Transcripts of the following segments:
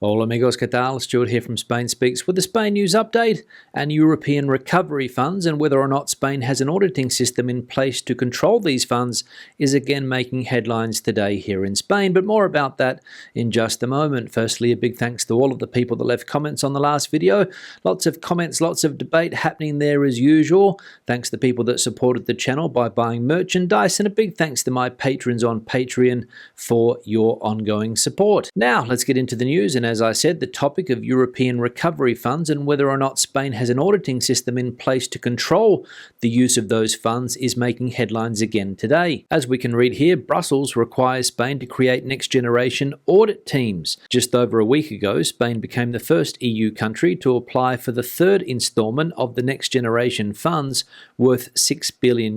Hola amigos, ¿qué tal? Stuart here from Spain Speaks with the Spain news update and European recovery funds, and whether or not Spain has an auditing system in place to control these funds is again making headlines today here in Spain, but more about that in just a moment. Firstly, a big thanks to all of the people that left comments on the last video. Lots of comments, lots of debate happening there as usual. Thanks to people that supported the channel by buying merchandise, and a big thanks to my patrons on Patreon for your ongoing support. Now, let's get into the news, and as I said, the topic of European recovery funds and whether or not Spain has an auditing system in place to control the use of those funds is making headlines again today. As we can read here, Brussels requires Spain to create next-generation audit teams. Just over a week ago, Spain became the first EU country to apply for the third instalment of the next-generation funds worth €6 billion,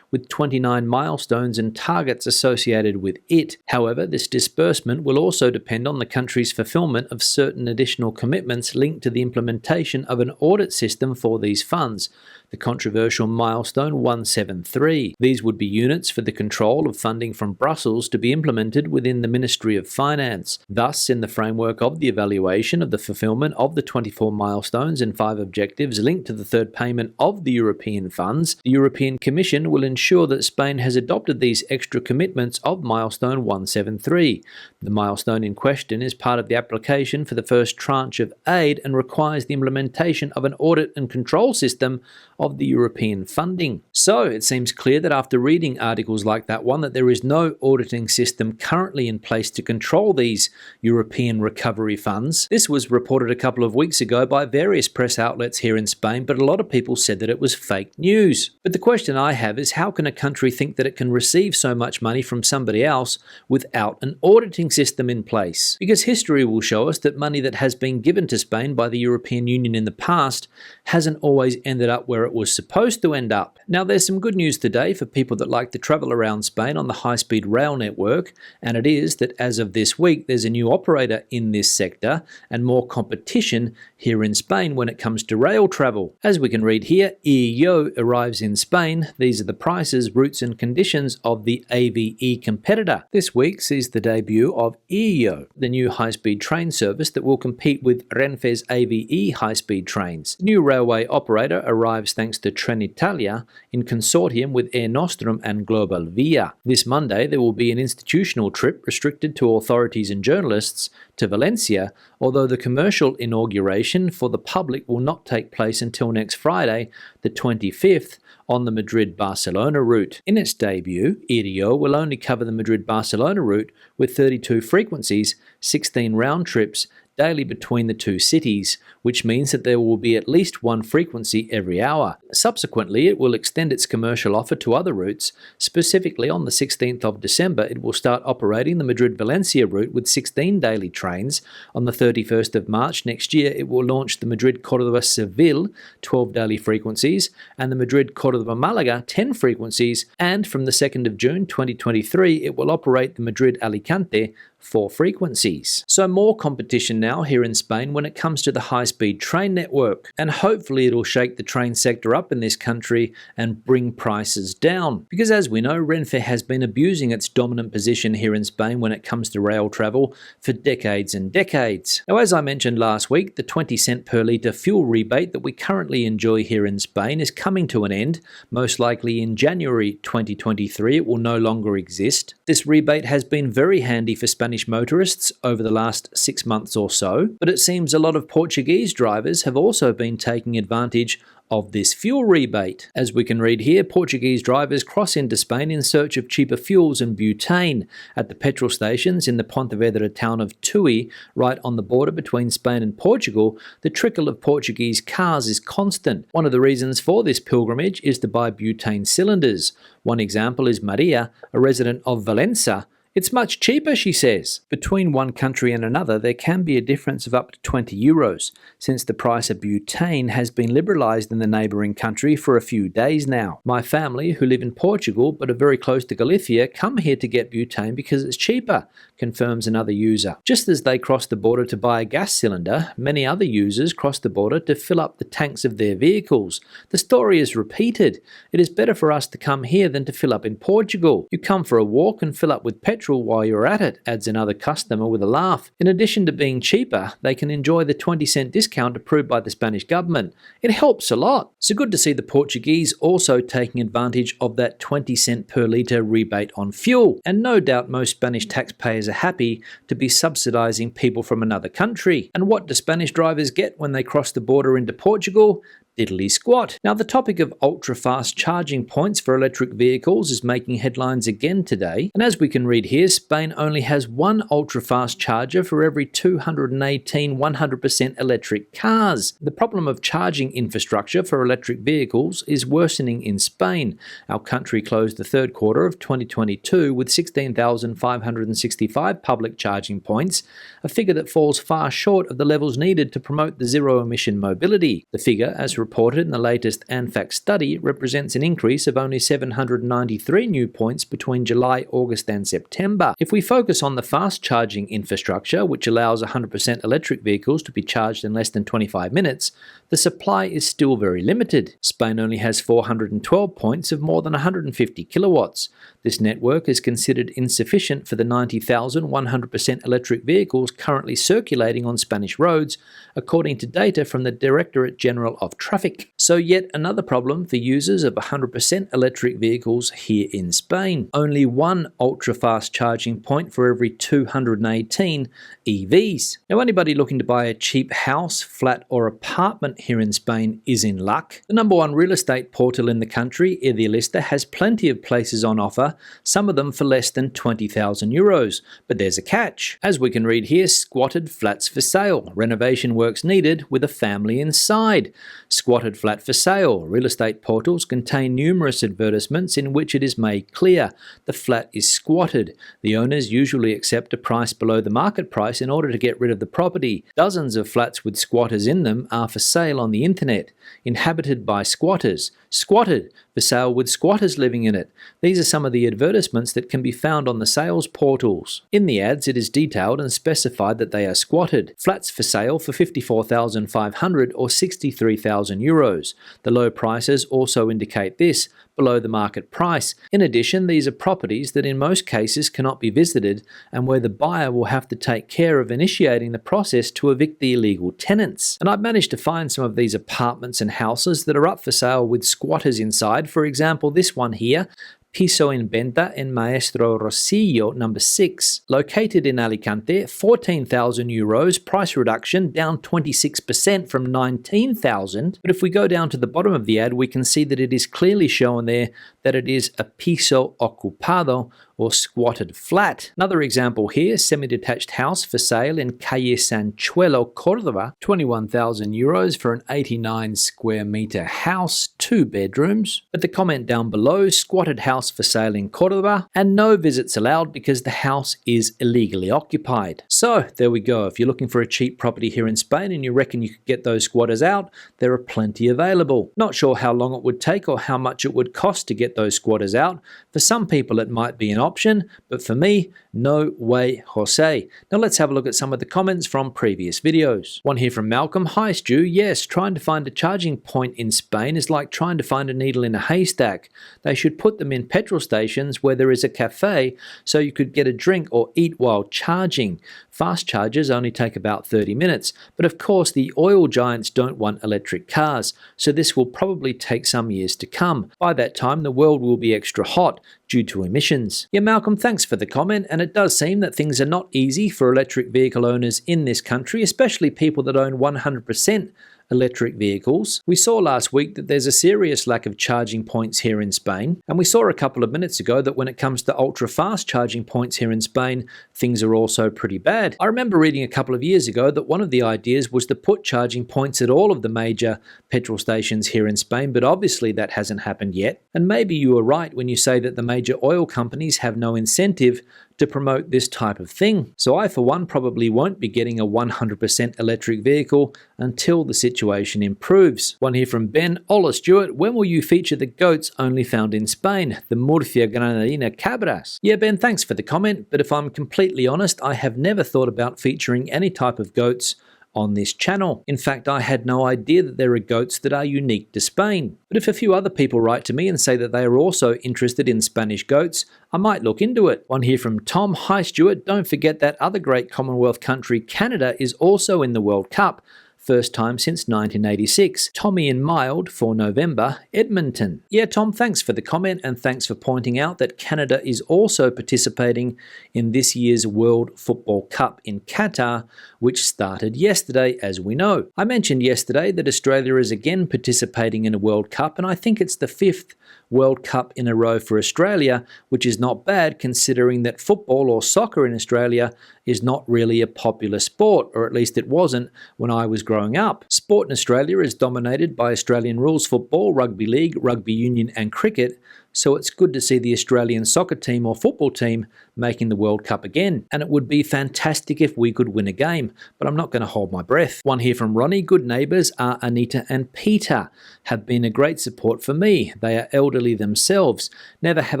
with 29 milestones and targets associated with it. However, this disbursement will also depend on the country's fulfillment of certain additional commitments linked to the implementation of an audit system for these funds, the controversial milestone 173. These would be units for the control of funding from Brussels to be implemented within the Ministry of Finance. Thus, in the framework of the evaluation of the fulfillment of the 24 milestones and 5 objectives linked to the third payment of the European funds, the European Commission will ensure that Spain has adopted these extra commitments of milestone 173. The milestone in question is part of the application for the first tranche of aid and requires the implementation of an audit and control system of the European funding. So it seems clear that after reading articles like that one, that there is no auditing system currently in place to control these European recovery funds. This was reported a couple of weeks ago by various press outlets here in Spain, but a lot of people said that it was fake news. But the question I have is, how can a country think that it can receive so much money from somebody else without an auditing system in place? Because history will show us that money that has been given to Spain by the European Union in the past hasn't always ended up where it was supposed to end up. Now, there's some good news today for people that like to travel around Spain on the high-speed rail network, and it is that as of this week, there's a new operator in this sector and more competition here in Spain when it comes to rail travel. As we can read here, EO arrives in Spain. These are the prices, routes and conditions of the AVE competitor. This week sees the debut of EO, the new high-speed train service that will compete with Renfe's AVE high-speed trains. The new railway operator arrives thanks to Trenitalia in consortium with Air Nostrum and Global Via. This Monday, there will be an institutional trip restricted to authorities and journalists to Valencia, although the commercial inauguration for the public will not take place until next Friday, the 25th, on the Madrid-Barcelona route. In its debut, EDO will only cover the Madrid-Barcelona route with 32 frequencies, 16 round trips, daily between the two cities, which means that there will be at least one frequency every hour. Subsequently, it will extend its commercial offer to other routes. Specifically, on the 16th of December, it will start operating the Madrid-Valencia route with 16 daily trains. On the 31st of March next year, it will launch the Madrid-Córdoba-Seville, 12 daily frequencies, and the Madrid-Córdoba-Malaga, 10 frequencies, and from the 2nd of June 2023, it will operate the Madrid-Alicante, 4 frequencies. So more competition now here in Spain when it comes to the high-speed train network, and hopefully it'll shake the train sector up in this country and bring prices down. Because as we know, Renfe has been abusing its dominant position here in Spain when it comes to rail travel for decades and decades. Now, as I mentioned last week, the 20 cent per litre fuel rebate that we currently enjoy here in Spain is coming to an end. Most likely in January 2023, it will no longer exist. This rebate has been very handy for Spanish motorists over the last 6 months or so, but it seems a lot of Portuguese drivers have also been taking advantage of this fuel rebate. As we can read here, Portuguese drivers cross into Spain in search of cheaper fuels and butane. At the petrol stations in the Pontevedra town of Tui, right on the border between Spain and Portugal, the trickle of Portuguese cars is constant. One of the reasons for this pilgrimage is to buy butane cylinders. One example is Maria, a resident of Valencia. It's much cheaper, she says. Between one country and another, there can be a difference of up to €20, since the price of butane has been liberalised in the neighbouring country for a few days now. My family, who live in Portugal but are very close to Galicia, come here to get butane because it's cheaper, confirms another user. Just as they cross the border to buy a gas cylinder, many other users cross the border to fill up the tanks of their vehicles. The story is repeated. It is better for us to come here than to fill up in Portugal. You come for a walk and fill up with petrol petrol while you're at it, adds another customer with a laugh. In addition to being cheaper, they can enjoy the 20-cent discount approved by the Spanish government. It helps a lot. So good to see the Portuguese also taking advantage of that 20-cent per litre rebate on fuel. And no doubt most Spanish taxpayers are happy to be subsidising people from another country. And what do Spanish drivers get when they cross the border into Portugal? Diddly squat. Now, the topic of ultra-fast charging points for electric vehicles is making headlines again today. And as we can read here, Spain only has one ultra-fast charger for every 218 100% electric cars. The problem of charging infrastructure for electric vehicles is worsening in Spain. Our country closed the third quarter of 2022 with 16,565 public charging points, a figure that falls far short of the levels needed to promote the zero-emission mobility. The figure, as reported in the latest ANFAC study, represents an increase of only 793 new points between July, August and September. If we focus on the fast charging infrastructure, which allows 100% electric vehicles to be charged in less than 25 minutes, the supply is still very limited. Spain only has 412 points of more than 150 kilowatts. This network is considered insufficient for the 90,000 100% electric vehicles currently circulating on Spanish roads, according to data from the Directorate General of Traffic. So yet another problem for users of 100% electric vehicles here in Spain. Only one ultra-fast charging point for every 218 EVs. Now, anybody looking to buy a cheap house, flat or apartment here in Spain is in luck. The number one real estate portal in the country, Idealista, has plenty of places on offer, some of them for less than 20,000 euros. But there's a catch. As we can read here, squatted flats for sale. Renovation works needed with a family inside. Squatted flat for sale. Real estate portals contain numerous advertisements in which it is made clear the flat is squatted. The owners usually accept a price below the market price in order to get rid of the property. Dozens of flats with squatters in them are for sale on the internet. Inhabited by squatters. Squatted, for sale with squatters living in it. These are some of the advertisements that can be found on the sales portals. In the ads, it is detailed and specified that they are squatted. Flats for sale for 54,500 or 63,000 euros. The low prices also indicate this, below the market price. In addition, these are properties that in most cases cannot be visited and where the buyer will have to take care of initiating the process to evict the illegal tenants. And I've managed to find some of these apartments and houses that are up for sale with squatters inside. For example, this one here, Piso en Venta en Maestro Rosillo, number 6. Located in Alicante, 14,000 euros, price reduction down 26% from 19,000. But if we go down to the bottom of the ad, we can see that it is clearly shown there that it is a piso ocupado, or squatted flat. Another example here, semi-detached house for sale in Calle Sanchuelo, Córdoba, 21,000 euros for an 89 square meter house, 2 bedrooms. But the comment down below, squatted house for sale in Córdoba, and no visits allowed because the house is illegally occupied. So there we go. If you're looking for a cheap property here in Spain and you reckon you could get those squatters out, there are plenty available. Not sure how long it would take or how much it would cost to get those squatters out. For some people it might be an option, but for me, no way, Jose. Now let's have a look at some of the comments from previous videos. One here from Malcolm. Hi Stu, yes, trying to find a charging point in Spain is like trying to find a needle in a haystack. They should put them in petrol stations where there is a cafe so you could get a drink or eat while charging. Fast chargers only take about 30 minutes, but of course the oil giants don't want electric cars, so this will probably take some years to come. By that time, the world will be extra hot due to emissions. Yeah, Malcolm, thanks for the comment, and it does seem that things are not easy for electric vehicle owners in this country, especially people that own 100% electric vehicles. We saw last week that there's a serious lack of charging points here in Spain, and we saw a couple of minutes ago that when it comes to ultra-fast charging points here in Spain, things are also pretty bad. I remember reading a couple of years ago that one of the ideas was to put charging points at all of the major petrol stations here in Spain, but obviously that hasn't happened yet. And maybe you were right when you say that the major oil companies have no incentive to promote this type of thing. So I, for one, probably won't be getting a 100% electric vehicle until the situation improves. One here from Ben. Hola Stuart, when will you feature the goats only found in Spain, the Murcia Granadina cabras? Yeah Ben, thanks for the comment, but if I'm completely honest, I have never thought about featuring any type of goats on this channel. In fact, I had no idea that there are goats that are unique to Spain. But if a few other people write to me and say that they are also interested in Spanish goats, I might look into it. One here from Tom. Hi Stuart, don't forget that other great Commonwealth country, Canada, is also in the World Cup. First time since 1986. Tommy in Mild for November, Edmonton. Yeah, Tom, thanks for the comment and thanks for pointing out that Canada is also participating in this year's World Football Cup in Qatar, which started yesterday, as we know. I mentioned yesterday that Australia is again participating in a World Cup, and I think it's the 5th World Cup in a row for Australia, which is not bad considering that football or soccer in Australia is not really a popular sport, or at least it wasn't when I was growing up. Sport in Australia is dominated by Australian rules football, rugby league, rugby union and cricket, so it's good to see the Australian soccer team or football team making the World Cup again. And it would be fantastic if we could win a game, but I'm not going to hold my breath. One here from Ronnie. Good neighbours are Anita and Peter. Have been a great support for me. They are elderly themselves. Never have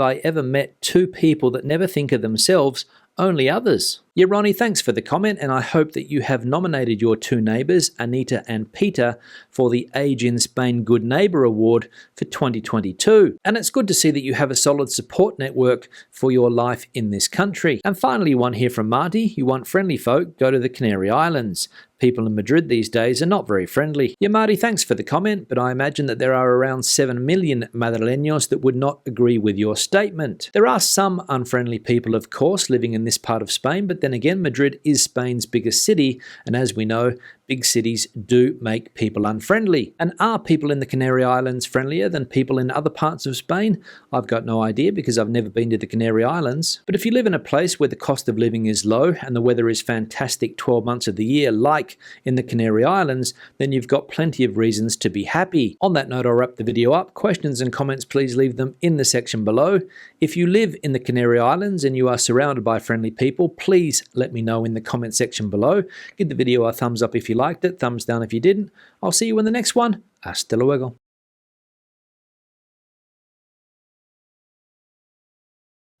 I ever met two people that never think of themselves, only others. Yeah, Ronnie, thanks for the comment, and I hope that you have nominated your two neighbours, Anita and Peter, for the Age in Spain Good Neighbour Award for 2022. And it's good to see that you have a solid support network for your life in this country. And finally, one here from Marty. You want friendly folk, go to the Canary Islands. People in Madrid these days are not very friendly. Yeah, Marty, thanks for the comment, but I imagine that there are around 7 million Madrileños that would not agree with your statement. There are some unfriendly people, of course, living in this part of Spain, but then again, Madrid is Spain's biggest city, and as we know, big cities do make people unfriendly. And are people in the Canary Islands friendlier than people in other parts of Spain? I've got no idea because I've never been to the Canary Islands. But if you live in a place where the cost of living is low and the weather is fantastic 12 months of the year, like in the Canary Islands, then you've got plenty of reasons to be happy. On that note, I'll wrap the video up. Questions and comments, please leave them in the section below. If you live in the Canary Islands and you are surrounded by friendly people, please let me know in the comment section below. Give the video a thumbs up if you liked it, thumbs down if you didn't. I'll see you in the next one. Hasta luego.